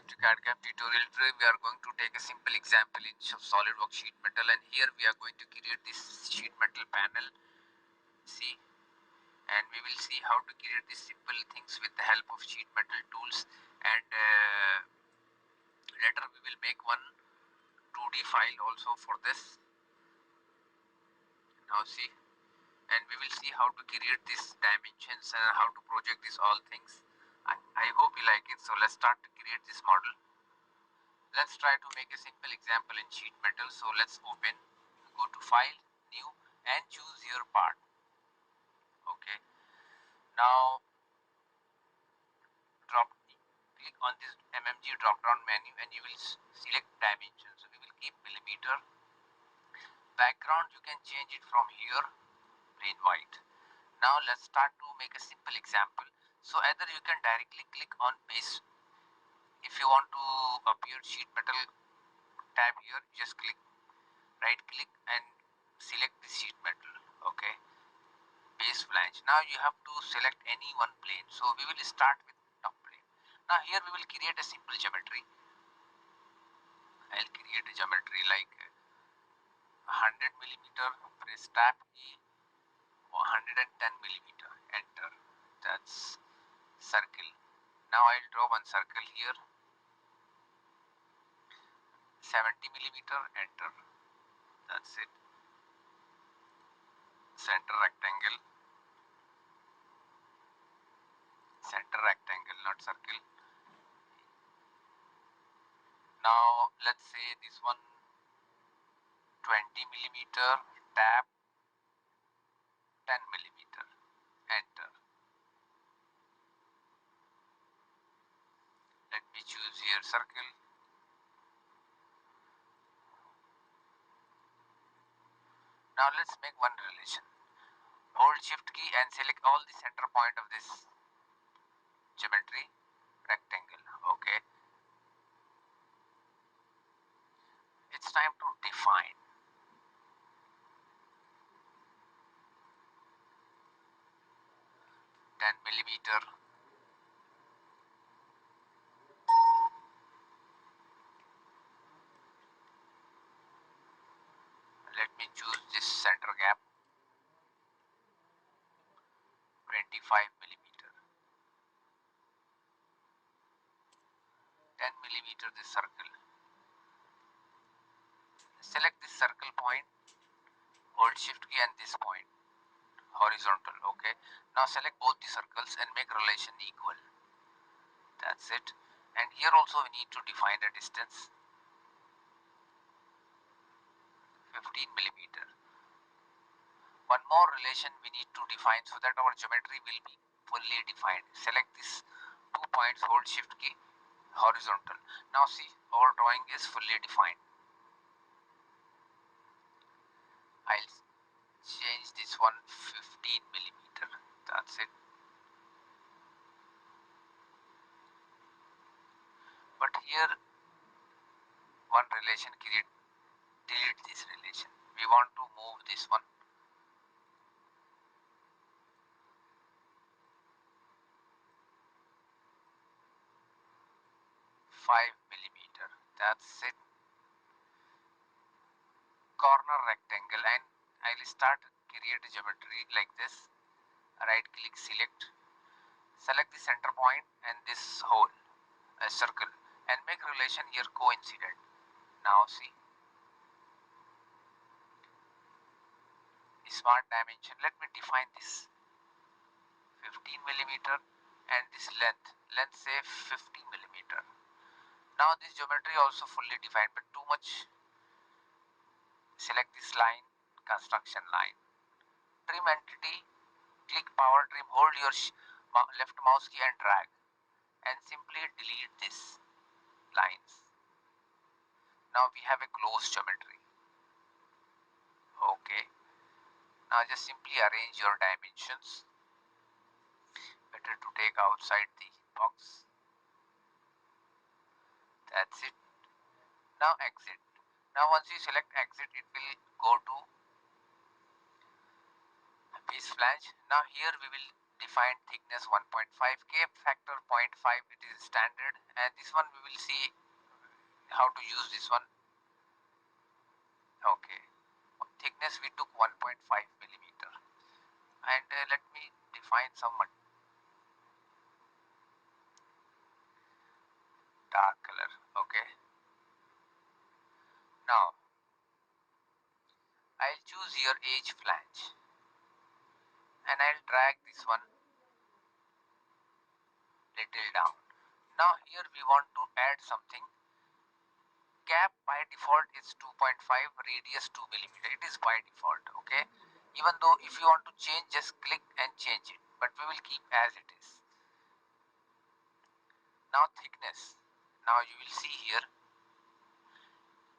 CAD CAM tutorial. Today we are going to take a simple example in SolidWorks sheet metal, and here we are going to create this sheet metal panel. See, and we will see how to create these simple things with the help of sheet metal tools, and later we will make one 2D file also for this. Now see, and we will see how to create these dimensions and how to project these all things. I hope you like it. So let's start to create this model. Let's try to make a simple example in sheet metal. So let's open, go to file, new, and choose your part. Okay, now click on this mmg drop down menu and you will select dimension. So we will keep millimeter. Background you can change it from here, plain white. Now let's start to make a simple example. So either you can directly click on base. If you want to appear sheet metal tab here, just click, right click and select the sheet metal. Okay, base flange. Now you have to select any one plane. So we will start with top plane. Now here we will create a simple geometry. I'll create a geometry like 100 millimeter, press tab key, 110 millimeter, enter. That's circle. Now I'll draw one circle here, 70 millimeter, enter. That's it. Center rectangle, not circle. Now let's say this one 20 millimeter, tab 10 millimeter, enter. Let me choose here circle. Now let's make one relation. Hold shift key and select all the center point of this geometry, rectangle. Okay, it's time to define. Millimeter. Let me choose this center gap, 25 millimeter. 10 millimeter this circle. Select this circle point, hold shift key and this point, horizontal. Okay, now select both the circles and make relation equal. That's it. And here also we need to define the distance, 15 millimeter. One more relation we need to define so that our geometry will be fully defined. Select these 2 points, hold shift key, horizontal. Now see, our drawing is fully defined. I'll change this one 15 millimeter. That's it. But here one relation delete this relation. We want to move this one. Five millimeter. That's it. Corner rectangle, and I'll start create a geometry like this. Right click, select the center point and this hole, a circle, and make relation here coincident. Now see, smart dimension. Let me define this 15 millimeter and this length say 50 millimeter. Now this geometry also fully defined, but too much. Select this line, construction line, trim entity, click power trim, hold your left mouse key and drag, and simply delete this lines. Now we have a closed geometry. Okay, now just simply arrange your dimensions. Better to take outside the box. That's it. Now exit. Now once you select exit, it will go to base flange. Now here we will Defined thickness 1.5, K factor 0.5, it is standard, and this one we will see how to use this one. Okay, thickness we took 1.5 millimeter, and let me define some dark color. Okay, now I'll choose here edge flange, and I'll drag this one little down. Now here we want to add something. Gap by default is 2.5, radius 2 millimeter. It is by default. Okay, even though if you want to change, just click and change it, but we will keep as it is. Now thickness, now you will see here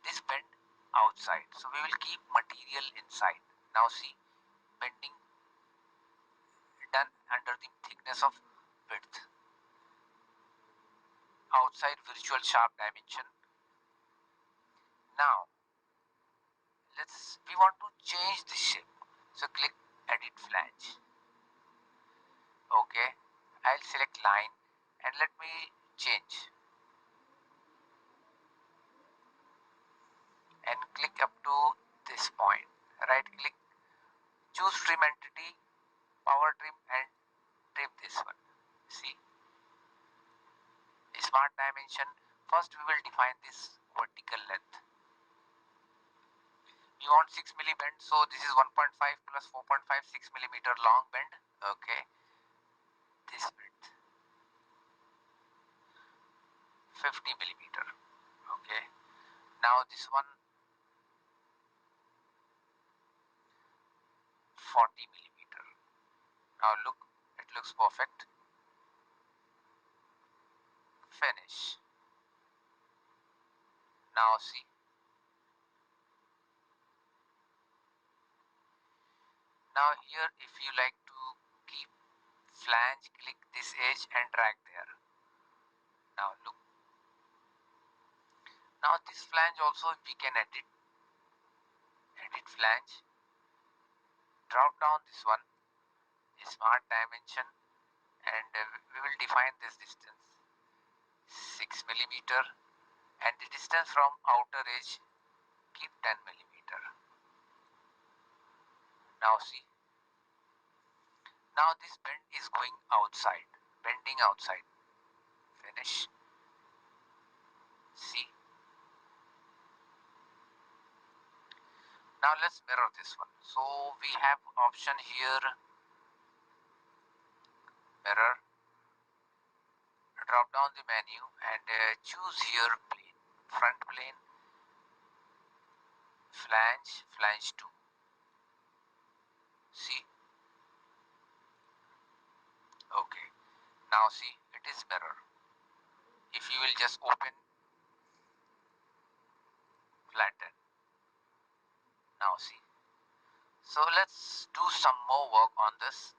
this bend outside, so we will keep material inside. Now see, bending done under the thickness of width. Outside virtual sharp dimension. Now we want to change the shape, so click edit flange. Okay, I'll select line and let me change and click up to this point. Right click, choose trim entity, power trim, and trim this one. See, smart dimension. First we will define this vertical length. We want 6 milli bend, so this is 1.5 plus 4.5, 6 millimeter long bend. Okay, this width 50 millimeter. Okay, now this one 40 millimeter. Now look, it looks perfect. Finish. Now see, now here if you like to keep flange, click this edge and drag there. Now look, now this flange also we can edit flange, drop down this one, smart dimension, and we will define this distance 6 millimeter, and the distance from outer edge keep 10 millimeter. Now see, now this bend is going outside, bending outside. Finish. See, now let's mirror this one. So we have option here, mirror, drop down the menu and choose here plane, front plane, flange 2. See, okay, now see, it is mirror. If you will just open, flatten. Now see, so let's do some more work on this.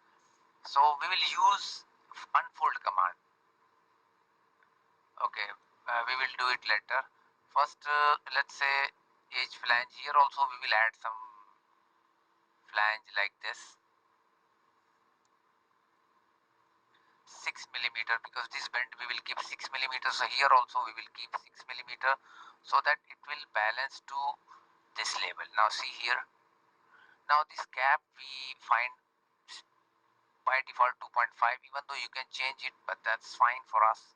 So we will use unfold command. Okay, we will do it later. First let's say edge flange. Here also we will add some flange like this, 6 millimeter, because this bend we will keep 6 millimeter. So here also we will keep 6 millimeter, so that it will balance to this level. Now see here, now this gap we find by default 2.5, even though you can change it, but that's fine for us.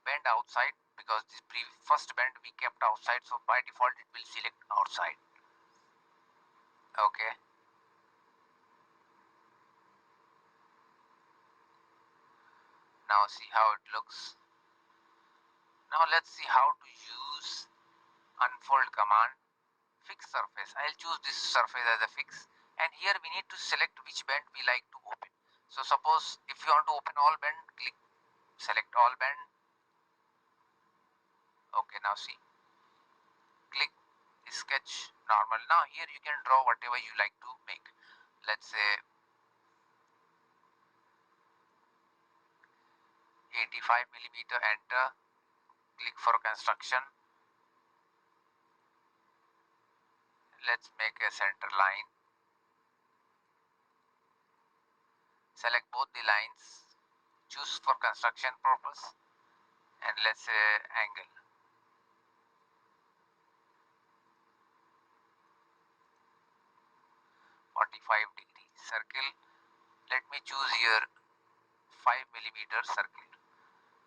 Bend outside, because this first bend we kept outside, so by default it will select outside. Okay, now see how it looks. Now let's see how to use unfold command. Fix surface, I'll choose this surface as a fix, and here we need to select which bend we like to open. So suppose if you want to open all bend, click select all bend. Okay, now see, click sketch normal. Now here you can draw whatever you like to make. Let's say 85 millimeter, enter, click for construction. Let's make a center line. Select both the lines, choose for construction purpose, and let's say angle. -45 degree. Circle. Let me choose here 5 mm circle.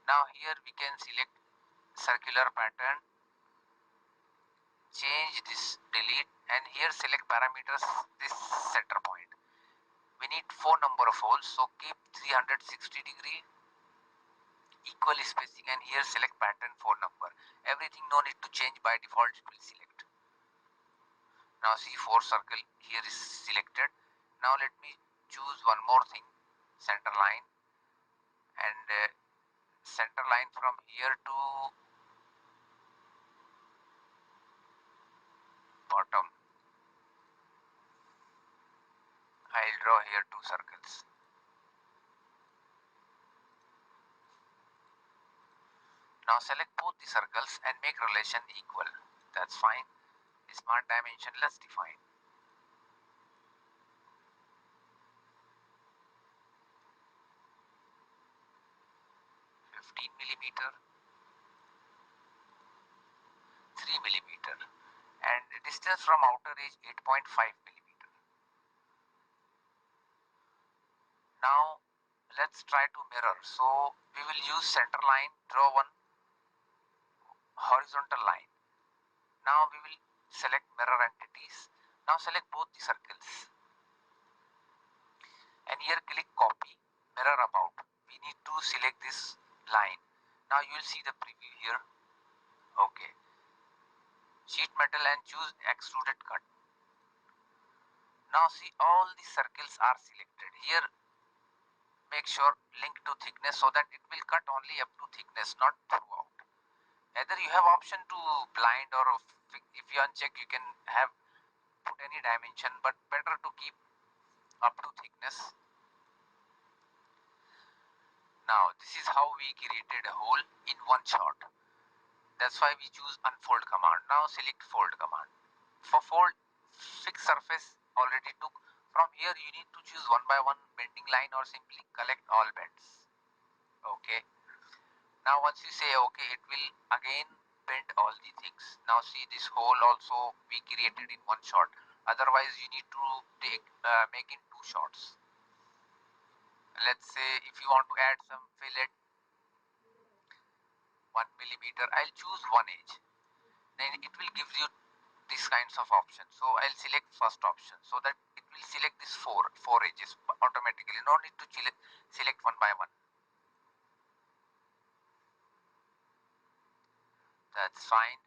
Now here we can select circular pattern, change this, delete, and here select parameters, this center point. We need 4 number of holes, so keep 360 degree, equal spacing, and here select pattern 4 number. Everything no need to change, by default it will select. Now see 4 circle here is selected. Now let me choose one more thing, center line, and center line from here to bottom. I'll draw here 2 circles. Now select both the circles and make relation equal. That's fine. Smart dimension, let's define. 15 mm, 3 mm, and distance from outer edge 8.5 mm. Now let's try to mirror. So we will use center line, draw one horizontal line. Now we will select mirror entities. Now select both the circles, and here click copy, mirror about. We need to select this line. Now you will see the preview here. Okay. Sheet metal and choose extruded cut. Now see all the circles are selected. Here make sure link to thickness so that it will cut only up to thickness, not throughout. Either you have option to blind, or if you uncheck you can have put any dimension, but better to keep up to thickness. Now this is how we created a hole in one shot. That's why we choose unfold command. Now select fold command. For fold, fixed surface already took. From here you need to choose one by one bending line, or simply collect all bends. Okay. Now once you say okay, it will again bend all the things. Now see this hole also we created in one shot. Otherwise you need to make in 2 shots. Let's say if you want to add some fillet, 1 mm, I'll choose 1 edge. Then it will give you these kinds of options. So I'll select first option, so that it will select this four edges automatically. No need to select one by one. That's fine.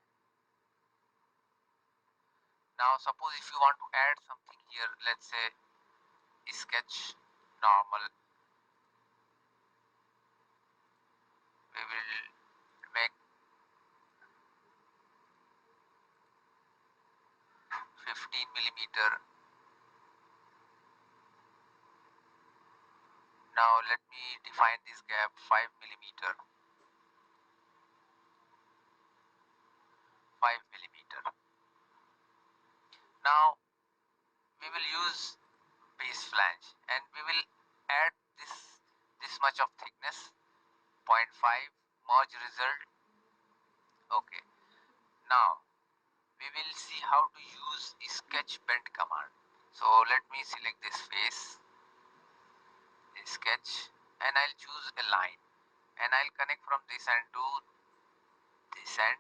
Now suppose if you want to add something here, let's say sketch normal, we will make 15 mm. Now let me define this gap 5 mm, 5 mm. Now we will use base flange, and we will add this much of thickness, 0.5, merge result. Okay. Now we will see how to use sketch bend command. So let me select this face, sketch, and I'll choose a line, and I'll connect from this end to this end,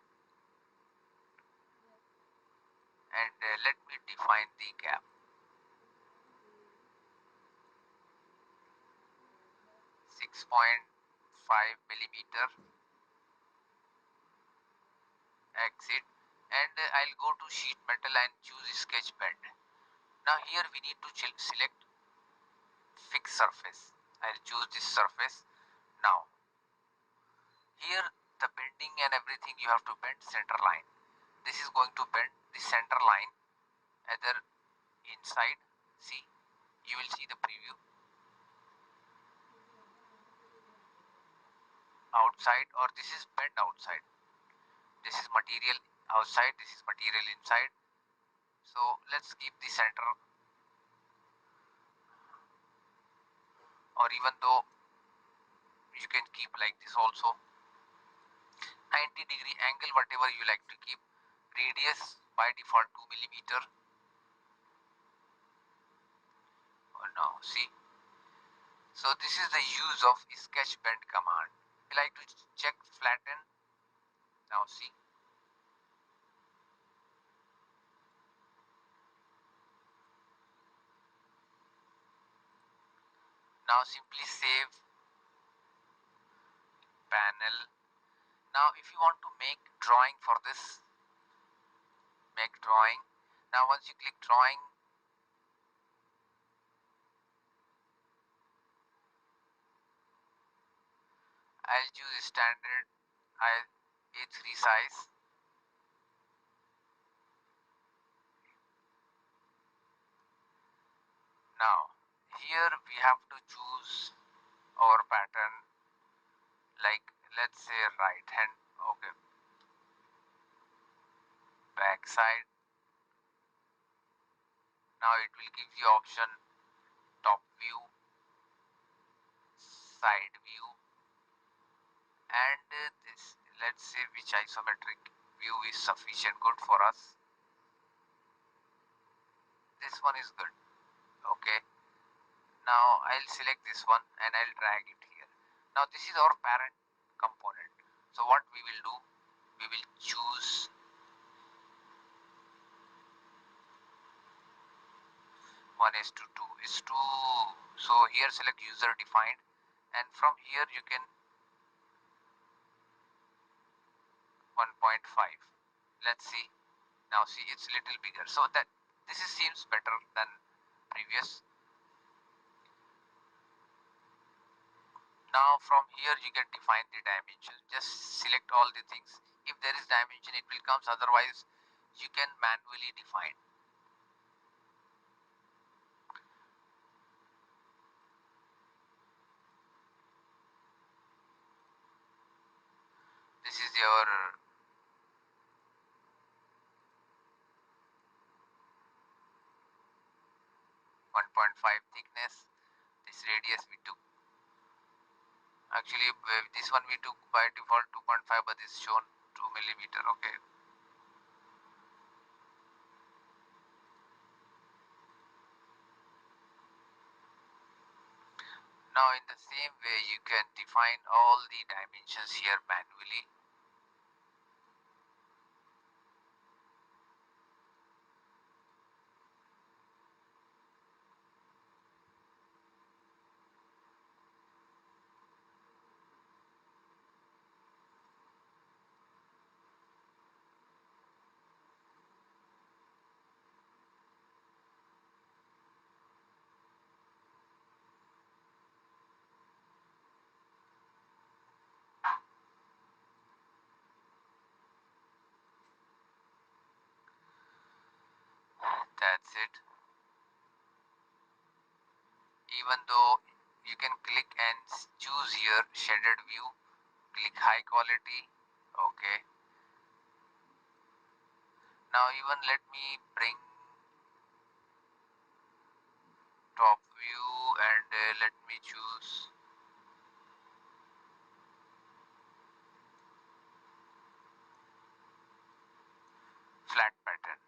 and let me define the gap. 6.5 mm exit, and I'll go to sheet metal and choose sketch bend. Now here we need to select fixed surface. I'll choose this surface. Now here the bending and everything you have to bend center line. This is going to bend the center line either inside. See, you will see the preview. Outside, or this is bent outside. This is material outside, this is material inside. So let's keep the center. or even though you can keep like this also. 90-degree angle, whatever you like to keep. Radius by default 2 millimeter. Now see, so this is the use of sketch bend command. We like to check flatten. Now see, now simply save panel. Now if you want to make drawing for this, make drawing. Now once you click drawing, I'll choose standard A3 size. Now here we have to choose our pattern, like let's say right hand. Okay, back side. Now it will give you option top view, side view, and this, let's say which isometric view is sufficient good for us. This one is good. Okay, now I'll select this one and I'll drag it here. Now this is our parent component. So what we will do, we will choose 1:2:2. So here select user defined, and from here you can 1.5. Let's see. Now see, it's little bigger, so that this seems better than previous. Now from here you can define the dimensions. Just select all the things. If there is dimension, it will come, otherwise you can manually define. This is your 1.5 thickness. This radius we took, actually this one we took by default 2.5, but this is shown 2 millimeter. Okay, now in the same way you can define all the dimensions here manually. That's it. Even though you can click and choose here shaded view, click high quality. Okay, now even let me bring top view, and let me choose flat pattern.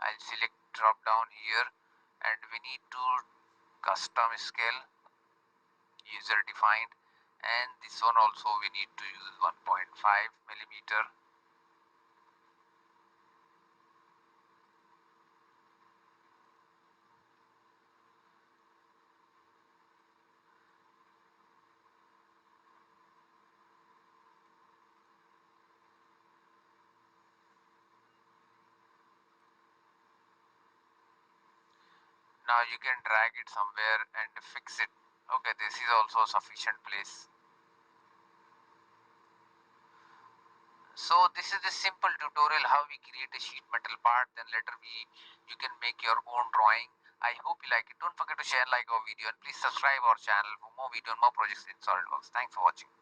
I'll select drop down here, and we need to custom scale, user defined, and this one also we need to use 1.5 millimeter. Now you can drag it somewhere and fix it. Okay, this is also sufficient place. So this is the simple tutorial how we create a sheet metal part, then later you can make your own drawing. I hope you like it. Don't forget to share, like our video, and please subscribe our channel for more video and more projects in SolidWorks. Thanks for watching.